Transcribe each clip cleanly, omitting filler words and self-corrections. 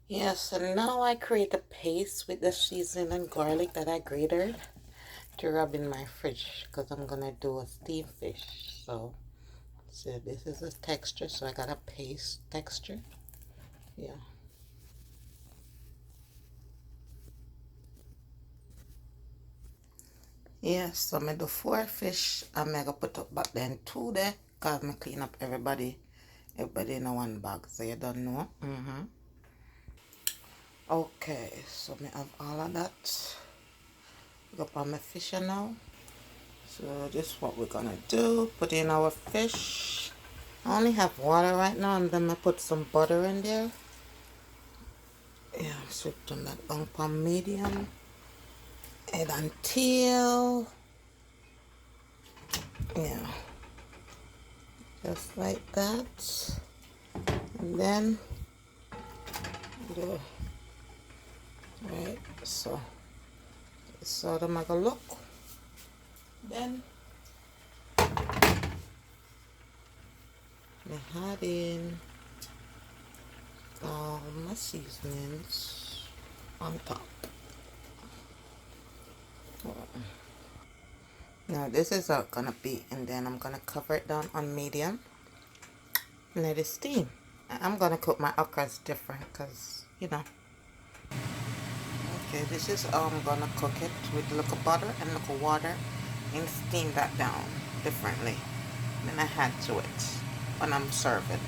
Yes, and now I create a paste with the seasoning and garlic that I grated to rub in my fridge because I'm gonna do a steamed fish. So this is a texture, so I got a paste texture. Yeah. Yes, so I do 4 fish. I'm gonna put up back then 2 there because I clean up everybody in a one bag, so you don't know. Okay, so I have all of that. Go up on my fish now. So this is what we're gonna do. Put in our fish. I only have water right now, and then I put some butter in there. Yeah, I'm switching that on pan medium. Head and tail. Yeah, just like that. And then the right, so them make a look. Then I add in all my seasonings on top. Now this is gonna be, and then I'm gonna cover it down on medium. Let it steam. I'm gonna cook my okras different because Okay, this is how I'm gonna cook it with a little butter and a little water and steam that down differently. Then I add to it when I'm serving.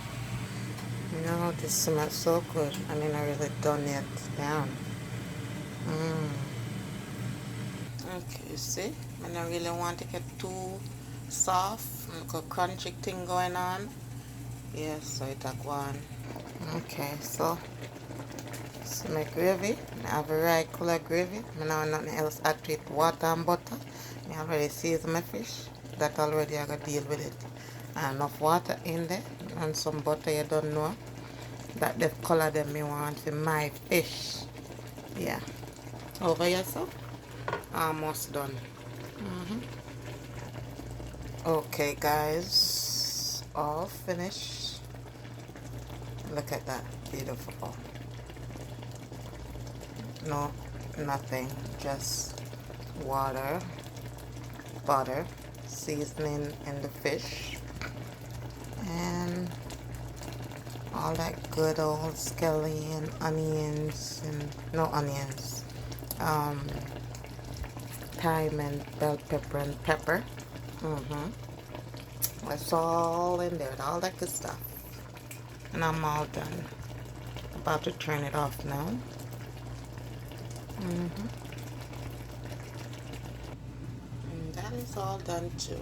This smells so good. I mean, I really done it down. Okay, see? I don't really want to get too soft. Like a crunchy thing going on. Yes, so it take one. Okay, so it's my gravy. I have a right color gravy. I don't nothing else add to it. Water and butter. I already seasoned my fish. That already I got to deal with it. And enough water in there. And some butter you don't know. That the color that me want for my fish. Yeah. Over here, so almost done. Okay, guys, all finished. Look at that, beautiful. No, nothing, just water, butter, seasoning in the fish, and all that good old scallion, onions, and no onions, thyme and bell pepper and pepper. That's all in there, all that good stuff. And I'm all done. About to turn it off now. And that is all done too.